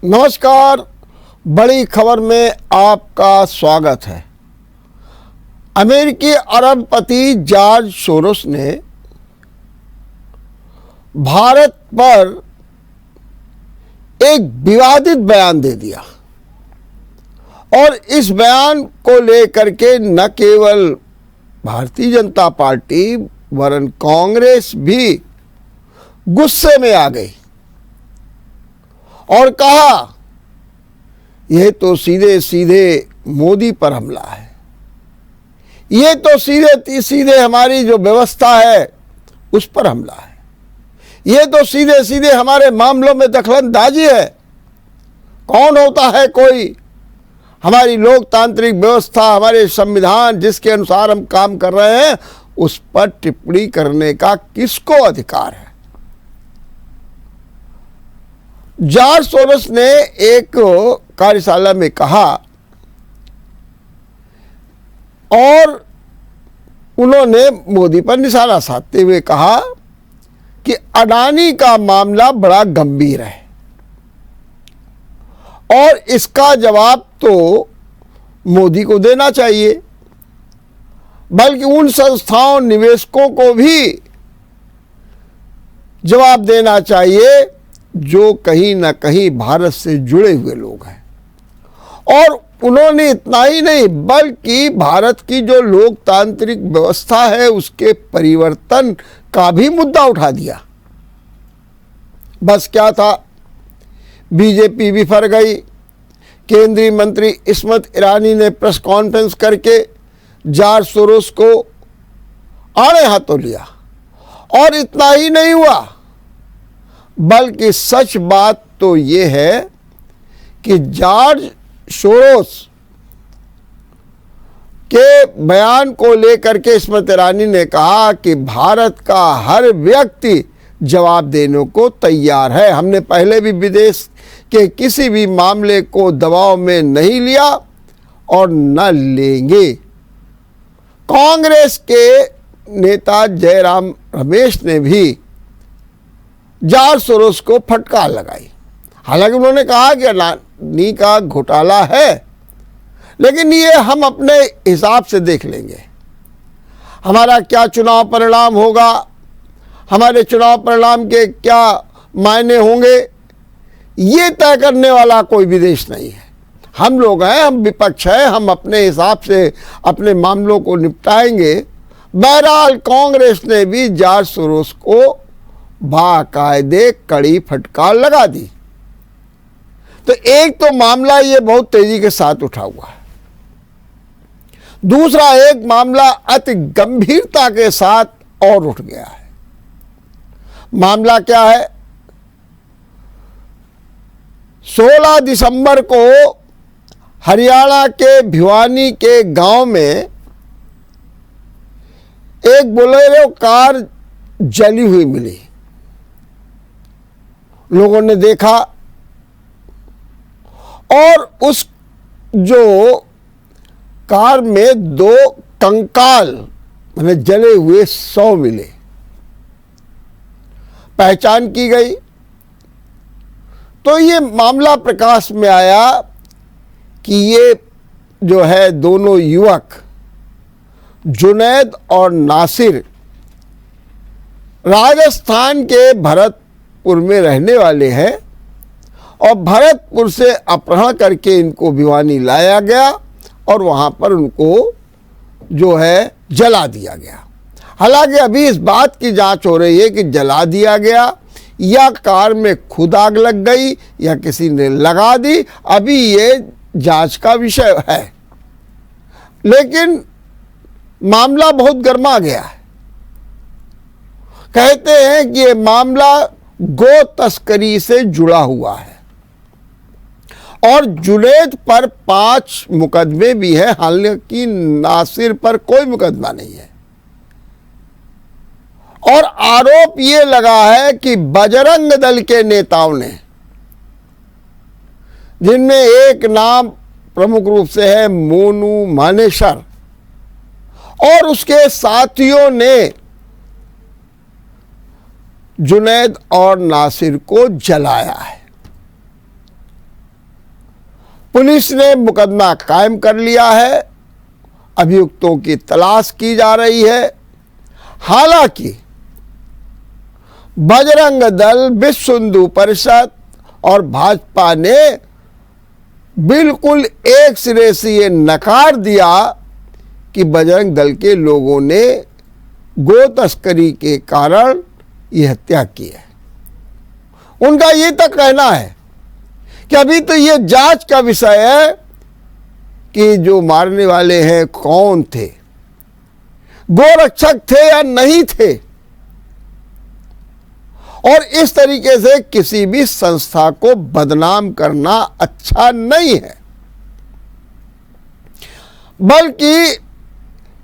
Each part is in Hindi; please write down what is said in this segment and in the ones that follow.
नमस्कार। बड़ी खबर में आपका स्वागत है। अमेरिकी अरबपति जॉर्ज सोरोस ने भारत पर एक विवादित बयान दे दिया और इस बयान को लेकर के न केवल भारतीय जनता पार्टी वरन कांग्रेस भी गुस्से में आ गई और कहा यह तो सीधे सीधे मोदी पर हमला है, ये तो सीधे सीधे हमारी जो व्यवस्था है उस पर हमला है, ये तो सीधे सीधे हमारे मामलों में दखलंदाजी है। कौन होता है कोई हमारी लोकतांत्रिक व्यवस्था, हमारे संविधान जिसके अनुसार हम काम कर रहे हैं उस पर टिप्पणी करने का किसको अधिकार है। जॉर्ज सोरोस ने एक कार्यशाला में कहा और उन्होंने मोदी पर निशाना साधते हुए कहा कि अडानी का मामला बड़ा गंभीर है और इसका जवाब तो मोदी को देना चाहिए, बल्कि उन संस्थाओं निवेशकों को भी जवाब देना चाहिए जो कहीं ना कहीं भारत से जुड़े हुए लोग हैं। और उन्होंने इतना ही नहीं बल्कि भारत की जो लोकतांत्रिक व्यवस्था है उसके परिवर्तन का भी मुद्दा उठा दिया। बस क्या था, बीजेपी विफर गई। केंद्रीय मंत्री स्मृति ईरानी ने प्रेस कॉन्फ्रेंस करके जॉर्ज सोरोस को आड़े हाथों लिया और इतना ही नहीं हुआ बल्कि सच बात तो ये है कि जॉर्ज सोरोस के बयान को लेकर के स्मृति ईरानी ने कहा कि भारत का हर व्यक्ति जवाब देने को तैयार है। हमने पहले भी विदेश के किसी भी मामले को दबाव में नहीं लिया और न लेंगे। कांग्रेस के नेता जयराम रमेश ने भी जॉर्ज सोरोस को फटकार लगाई। हालांकि उन्होंने कहा कि अडानी का घोटाला है, लेकिन ये हम अपने हिसाब से देख लेंगे। हमारा क्या चुनाव परिणाम होगा, हमारे चुनाव परिणाम के क्या मायने होंगे, ये तय करने वाला कोई विदेश नहीं है। हम लोग हैं, हम विपक्ष हैं, हम अपने हिसाब से अपने मामलों को निपटाएंगे। बहरहाल कांग्रेस ने भी जॉर्ज सोरोस को बाकायदे कड़ी फटकार लगा दी। तो एक तो मामला ये बहुत तेजी के साथ उठा हुआ है, दूसरा एक मामला अति गंभीरता के साथ और उठ गया है। मामला क्या है, 16 दिसंबर को हरियाणा के भिवानी के गांव में एक बोलेरो कार जली हुई मिली। लोगों ने देखा और उस जो कार में 2 कंकाल माने जले हुए 100 मिले। पहचान की गई तो ये मामला प्रकाश में आया कि ये जो है दोनों युवक जुनैद और नासिर राजस्थान के भरतपुर में रहने वाले हैं और भरतपुर से अपहरण करके इनको भिवानी लाया गया और वहाँ पर उनको जो है जला दिया गया। हालांकि अभी इस बात की जांच हो रही है कि जला दिया गया या कार में खुद आग लग गई या किसी ने लगा दी, अभी ये जांच का विषय है। लेकिन मामला बहुत गर्मा गया है। कहते हैं कि ये मामला गो तस्करी से जुड़ा हुआ है और जुनैद पर 5 मुकदमे भी हैं, हालांकि नासिर पर कोई मुकदमा नहीं है। और आरोप ये लगा है कि बजरंग दल के नेताओं ने, जिनमें एक नाम प्रमुख रूप से है मोनू मानेसर, और उसके साथियों ने जुनैद और नासिर को जलाया है। पुलिस ने मुकदमा कायम कर लिया है, अभियुक्तों की तलाश की जा रही है। हालांकि बजरंग दल, विश्व हिंदू परिषद और भाजपा ने बिल्कुल एक सिरे से ये नकार दिया कि बजरंग दल के लोगों ने गो तस्करी के कारण ये हत्या की है। उनका ये तक कहना है कि अभी तो ये जांच का विषय है कि जो मारने वाले हैं कौन थे, गोरक्षक थे या नहीं थे। और इस तरीके से किसी भी संस्था को बदनाम करना अच्छा नहीं है। बल्कि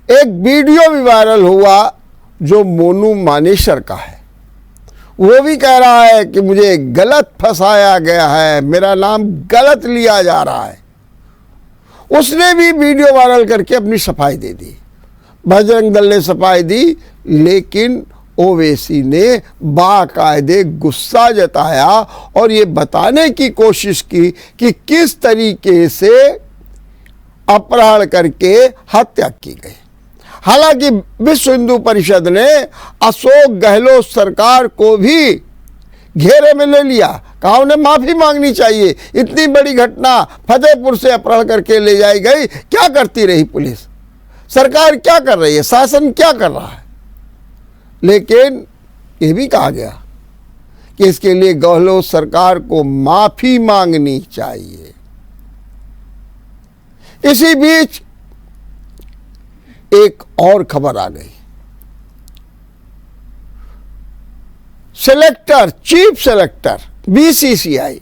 एक वीडियो भी वायरल हुआ जो मोनू मानेसर का है, वो भी कह रहा है कि मुझे गलत फंसाया गया है, मेरा नाम गलत लिया जा रहा है। उसने भी वीडियो वायरल करके अपनी सफाई दे दी। बजरंग दल ने सफाई दी, लेकिन ओवैसी ने बाकायदे गुस्सा जताया और ये बताने की कोशिश की कि किस तरीके से अपहरण करके हत्या की गई। हालांकि विश्व हिंदू परिषद ने अशोक गहलोत सरकार को भी घेरे में ले लिया, कहा उन्हें माफी मांगनी चाहिए। इतनी बड़ी घटना फतेहपुर से अपहरण करके ले जाई गई, क्या करती रही पुलिस, सरकार क्या कर रही है, शासन क्या कर रहा है। लेकिन ये भी कहा गया कि इसके लिए गहलोत सरकार को माफी मांगनी चाहिए। इसी बीच एक और खबर आ गई। सेलेक्टर, चीफ सेलेक्टर बीसीसीआई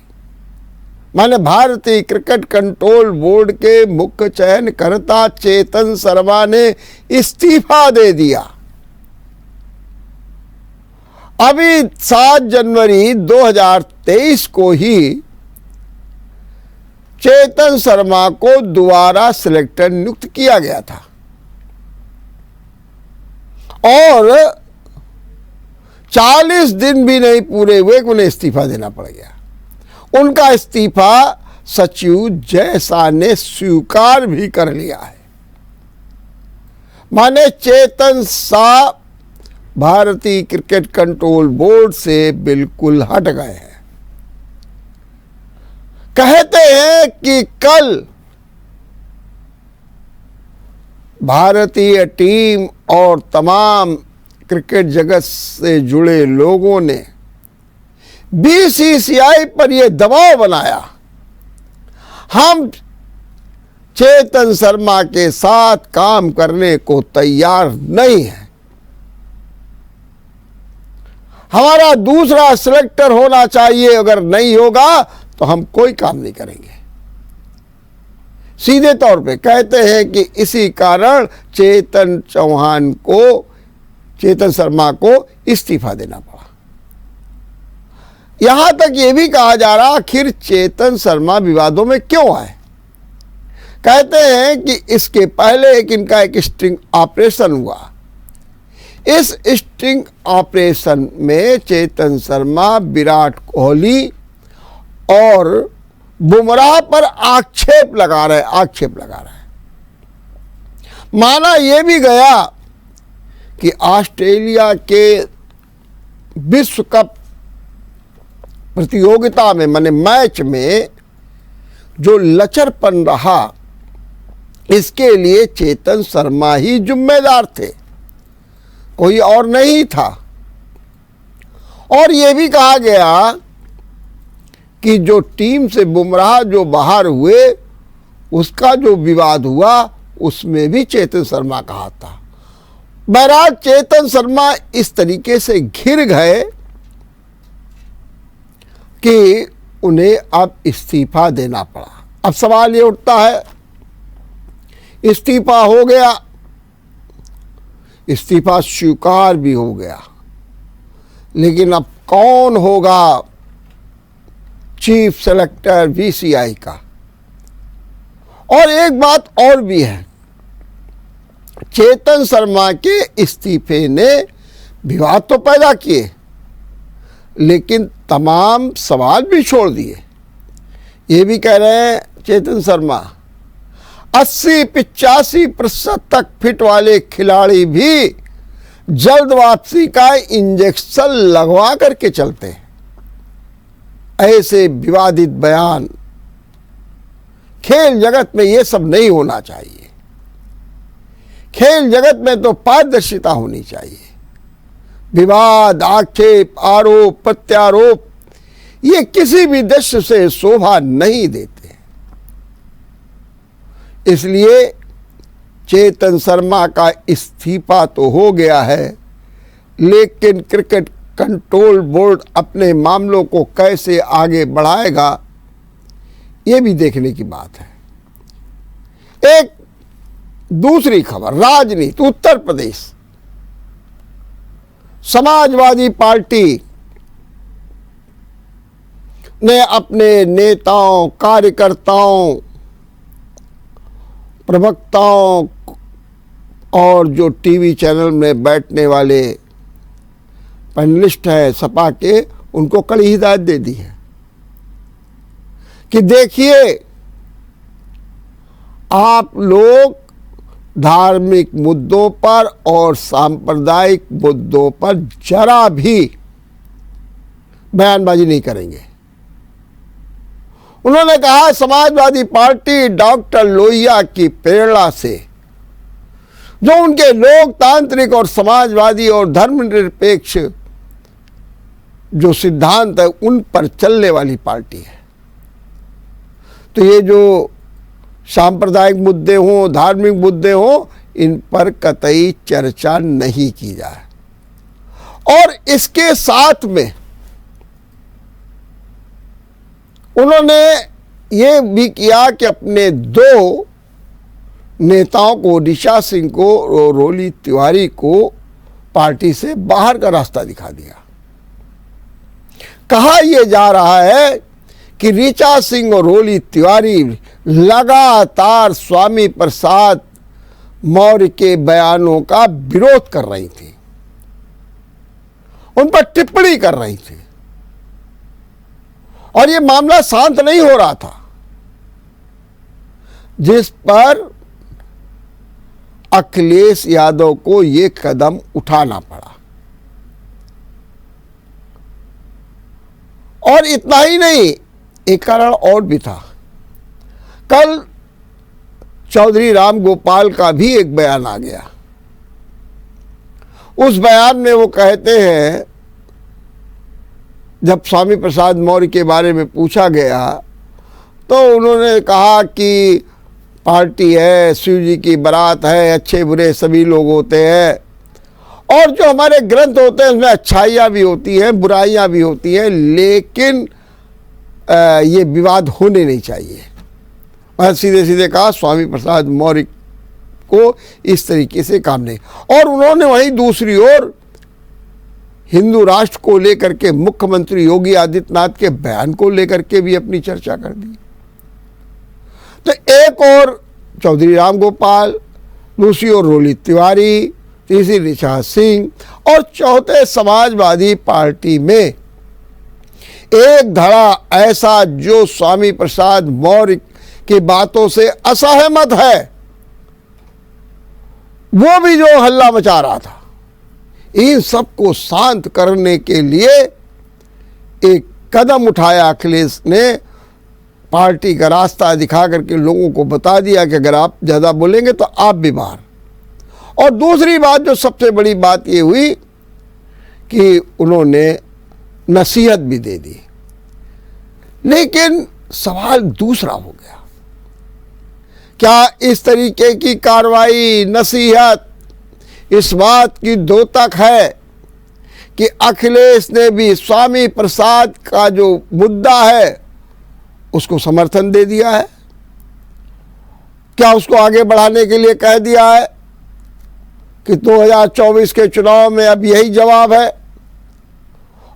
माने भारतीय क्रिकेट कंट्रोल बोर्ड के मुख्य चयनकर्ता चेतन शर्मा ने इस्तीफा दे दिया। अभी 7 जनवरी 2023 को ही चेतन शर्मा को दोबारा सिलेक्टर नियुक्त किया गया था और 40 दिन भी नहीं पूरे हुए कि उन्हें इस्तीफा देना पड़ गया। उनका इस्तीफा सचिव जय शाह ने स्वीकार भी कर लिया है। माने चेतन शाह भारतीय क्रिकेट कंट्रोल बोर्ड से बिल्कुल हट गए हैं। कहते हैं कि कल भारतीय टीम और तमाम क्रिकेट जगत से जुड़े लोगों ने बीसीसीआई पर यह दबाव बनाया, हम चेतन शर्मा के साथ काम करने को तैयार नहीं हैं, हमारा दूसरा सिलेक्टर होना चाहिए, अगर नहीं होगा तो हम कोई काम नहीं करेंगे। सीधे तौर पे कहते हैं कि इसी कारण चेतन शर्मा को इस्तीफा देना पड़ा। यहां तक यह भी कहा जा रहा आखिर चेतन शर्मा विवादों में क्यों आए। कहते हैं कि इसके पहले इनका एक स्टिंग ऑपरेशन हुआ। इस स्टिंग ऑपरेशन में चेतन शर्मा विराट कोहली और बुमराह पर आक्षेप लगा रहे। माना यह भी गया कि ऑस्ट्रेलिया के विश्व कप प्रतियोगिता में माने मैच में जो लचरपन रहा, इसके लिए चेतन शर्मा ही जिम्मेदार थे, कोई और नहीं था। और यह भी कहा गया कि जो टीम से बुमराह जो बाहर हुए, उसका जो विवाद हुआ उसमें भी चेतन शर्मा का हाथ था। बहरहाल चेतन शर्मा इस तरीके से घिर गए कि उन्हें अब इस्तीफा देना पड़ा। अब सवाल ये उठता है, इस्तीफा हो गया, इस्तीफा स्वीकार भी हो गया, लेकिन अब कौन होगा चीफ सेलेक्टर बीसीसीआई का। और एक बात और भी है, चेतन शर्मा के इस्तीफे ने विवाद तो पैदा किए, लेकिन तमाम सवाल भी छोड़ दिए। ये भी कह रहे हैं चेतन शर्मा, 80-85% तक फिट वाले खिलाड़ी भी जल्द वापसी का इंजेक्शन लगवा करके चलते हैं। ऐसे विवादित बयान, खेल जगत में ये सब नहीं होना चाहिए। खेल जगत में तो पारदर्शिता होनी चाहिए। विवाद, आक्षेप, आरोप, प्रत्यारोप ये किसी भी दृश्य से शोभा नहीं देते। इसलिए चेतन शर्मा का इस्तीफा तो हो गया है, लेकिन क्रिकेट कंट्रोल बोर्ड अपने मामलों को कैसे आगे बढ़ाएगा ये भी देखने की बात है। एक दूसरी खबर, राजनीति। उत्तर प्रदेश समाजवादी पार्टी ने अपने नेताओं, कार्यकर्ताओं, प्रवक्ताओं और जो टीवी चैनल में बैठने वाले पैनलिस्ट हैं सपा के, उनको कड़ी हिदायत दे दी है कि देखिए, आप लोग धार्मिक मुद्दों पर और सांप्रदायिक मुद्दों पर जरा भी बयानबाजी नहीं करेंगे। उन्होंने कहा, समाजवादी पार्टी डॉक्टर लोहिया की प्रेरणा से, जो उनके लोकतांत्रिक और समाजवादी और धर्मनिरपेक्ष जो सिद्धांत है उन पर चलने वाली पार्टी है। तो ये जो सांप्रदायिक मुद्दे हों, धार्मिक मुद्दे हों, इन पर कतई चर्चा नहीं की जाए। और इसके साथ में उन्होंने ये भी किया कि अपने दो नेताओं को, ऋचा सिंह को और रोली तिवारी को, पार्टी से बाहर का रास्ता दिखा दिया। कहा यह जा रहा है कि ऋचा सिंह और रोली तिवारी लगातार स्वामी प्रसाद मौर्य के बयानों का विरोध कर रही थी, उन पर टिप्पणी कर रही थी, और यह मामला शांत नहीं हो रहा था, जिस पर अखिलेश यादव को यह कदम उठाना पड़ा। और इतना ही नहीं, एक कारण और भी था। कल चौधरी राम गोपाल का भी एक बयान आ गया। उस बयान में वो कहते हैं, जब स्वामी प्रसाद मौर्य के बारे में पूछा गया तो उन्होंने कहा कि पार्टी है, शिव जी की बारात है, अच्छे बुरे सभी लोग होते हैं, और जो हमारे ग्रंथ होते हैं उसमें अच्छाइयाँ भी होती हैं, बुराइयाँ भी होती हैं, लेकिन ये विवाद होने नहीं चाहिए। मैं सीधे सीधे कहा, स्वामी प्रसाद मौर्य को इस तरीके से काम नहीं। और उन्होंने वहीं दूसरी ओर हिंदू राष्ट्र को लेकर के मुख्यमंत्री योगी आदित्यनाथ के बयान को लेकर के भी अपनी चर्चा कर दी। तो एक और चौधरी राम गोपाल, दूसरी ओर रोली तिवारी, तीसरी ऋचा सिंह, और चौथे समाजवादी पार्टी में एक धड़ा ऐसा जो स्वामी प्रसाद मौर्य की बातों से असहमत है, वो भी जो हल्ला मचा रहा था। इन सबको शांत करने के लिए एक कदम उठाया अखिलेश ने, पार्टी का रास्ता दिखा करके लोगों को बता दिया कि अगर आप ज़्यादा बोलेंगे तो आप भी बाहर। और दूसरी बात, जो सबसे बड़ी बात ये हुई कि उन्होंने नसीहत भी दे दी। लेकिन सवाल दूसरा हो गया, क्या इस तरीके की कार्रवाई, नसीहत इस बात की द्योतक है कि अखिलेश ने भी स्वामी प्रसाद का जो मुद्दा है उसको समर्थन दे दिया है? क्या उसको आगे बढ़ाने के लिए कह दिया है कि 2024 के चुनाव में अब यही जवाब है?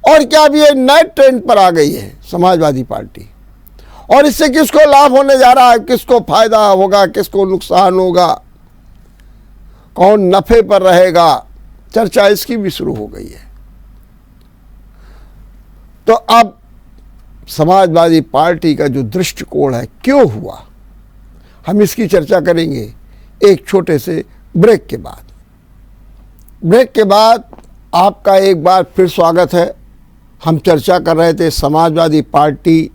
और क्या अब ये नए ट्रेंड पर आ गई है समाजवादी पार्टी? और इससे किसको लाभ होने जा रहा है, किसको फायदा होगा, किसको नुकसान होगा, कौन नफे पर रहेगा, चर्चा इसकी भी शुरू हो गई है। तो अब समाजवादी पार्टी का जो दृष्टिकोण है क्यों हुआ, हम इसकी चर्चा करेंगे एक छोटे से ब्रेक के बाद। ब्रेक के बाद आपका एक बार फिर स्वागत है। हम चर्चा कर रहे थे समाजवादी पार्टी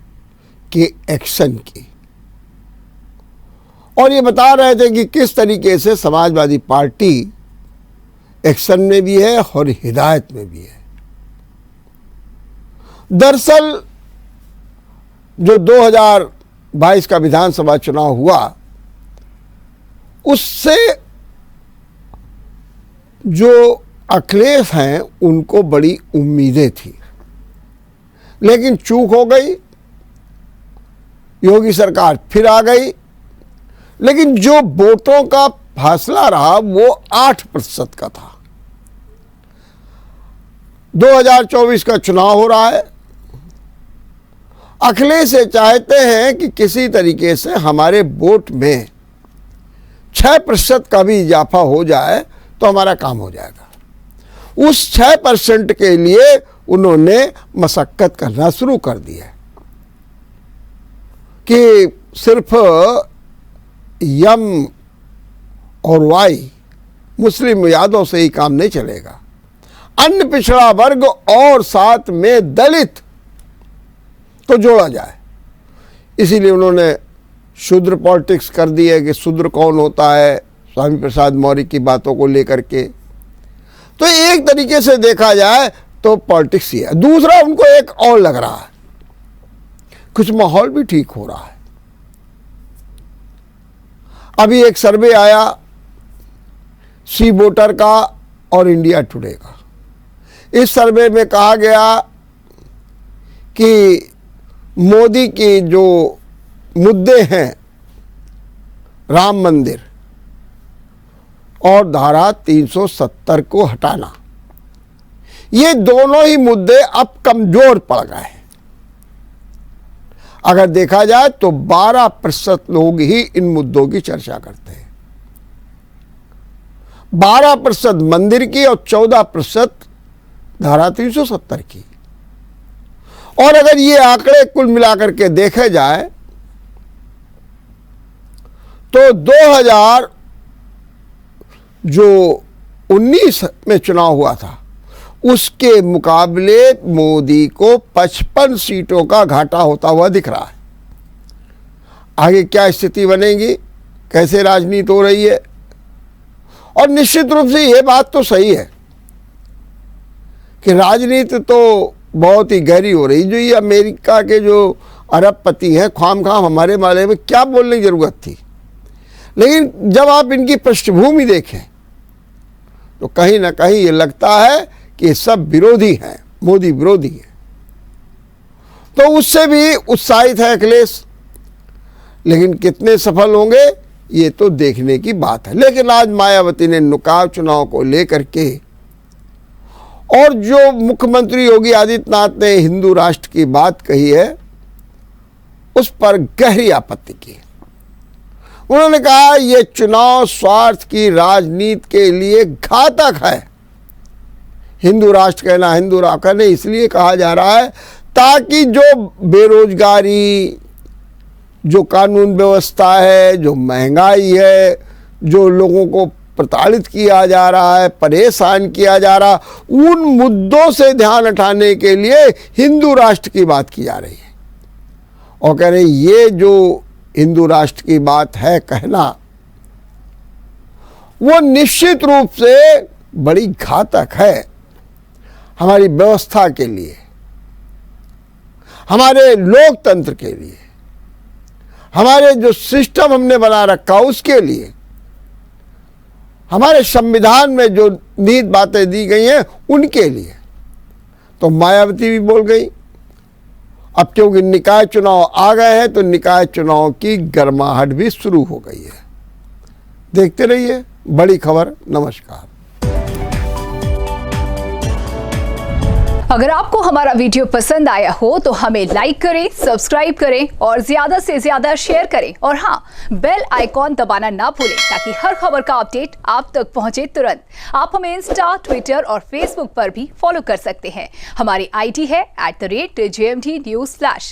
के एक्शन की और ये बता रहे थे कि किस तरीके से समाजवादी पार्टी एक्शन में भी है और हिदायत में भी है। दरअसल जो 2022 का विधानसभा चुनाव हुआ उससे जो अखिलेश हैं उनको बड़ी उम्मीदें थी, लेकिन चूक हो गई। योगी सरकार फिर आ गई, लेकिन जो वोटों का फासला रहा वो 8% का था। 2024 का चुनाव हो रहा है। अखिलेश ये चाहते हैं कि किसी तरीके से हमारे वोट में 6% का भी इजाफा हो जाए तो हमारा काम हो जाएगा। उस 6% के लिए उन्होंने मशक्कत करना शुरू कर दी है कि सिर्फ यम और वाई मुस्लिम यादव से ही काम नहीं चलेगा, अन्य पिछड़ा वर्ग और साथ में दलित को जोड़ा जाए। इसीलिए उन्होंने शूद्र पॉलिटिक्स कर दी है कि शूद्र कौन होता है, स्वामी प्रसाद मौर्य की बातों को लेकर के। तो एक तरीके से देखा जाए तो पॉलिटिक्स ही है। दूसरा, उनको एक और लग रहा है, कुछ माहौल भी ठीक हो रहा है। अभी एक सर्वे आया सी वोटर का और इंडिया टुडे का। इस सर्वे में कहा गया कि मोदी के जो मुद्दे हैं, राम मंदिर और धारा 370 को हटाना, ये दोनों ही मुद्दे अब कमजोर पड़ गए हैं। अगर देखा जाए तो 12% लोग ही इन मुद्दों की चर्चा करते हैं। 12% मंदिर की और 14% धारा 370 की। और अगर ये आंकड़े कुल मिलाकर के देखे जाए तो 2019 में चुनाव हुआ था उसके मुकाबले मोदी को 55 सीटों का घाटा होता हुआ दिख रहा है। आगे क्या स्थिति बनेगी, कैसे राजनीति हो रही है। और निश्चित रूप से ये बात तो सही है कि राजनीति तो बहुत ही गहरी हो रही। जो ये अमेरिका के जो अरबपति हैं, खाम हमारे बारे में क्या बोलने की जरूरत थी, लेकिन जब आप इनकी पृष्ठभूमि देखें तो कहीं ना कहीं ये लगता है कि सब विरोधी हैं, मोदी विरोधी है। तो उससे भी उत्साहित है अखिलेश, लेकिन कितने सफल होंगे ये तो देखने की बात है। लेकिन आज मायावती ने नुकाव चुनाव को लेकर के और जो मुख्यमंत्री योगी आदित्यनाथ ने हिंदू राष्ट्र की बात कही है उस पर गहरी आपत्ति की। उन्होंने कहा ये चुनाव स्वार्थ की राजनीति के लिए घातक है। हिंदू राष्ट्र कहना, हिंदू राष्ट्र कहने इसलिए कहा जा रहा है ताकि जो बेरोजगारी, जो कानून व्यवस्था है, जो महंगाई है, जो लोगों को प्रताड़ित किया जा रहा है, परेशान किया जा रहा, उन मुद्दों से ध्यान हटाने के लिए हिंदू राष्ट्र की बात की जा रही है। और कह रहे ये जो हिंदू राष्ट्र की बात है कहना, वो निश्चित रूप से बड़ी घातक है हमारी व्यवस्था के लिए, हमारे लोकतंत्र के लिए, हमारे जो सिस्टम हमने बना रखा उसके लिए, हमारे संविधान में जो नीति बातें दी गई हैं उनके लिए। तो मायावती भी बोल गई। अब क्योंकि निकाय चुनाव आ गए हैं तो निकाय चुनाव की गर्माहट भी शुरू हो गई है। देखते रहिए बड़ी खबर। नमस्कार। अगर आपको हमारा वीडियो पसंद आया हो तो हमें लाइक करें, सब्सक्राइब करें और ज्यादा से ज्यादा शेयर करें। और हाँ, बेल आइकॉन दबाना ना भूलें ताकि हर खबर का अपडेट आप तक पहुंचे तुरंत। आप हमें इंस्टा, ट्विटर और फेसबुक पर भी फॉलो कर सकते हैं। हमारी आईडी है @JMT News।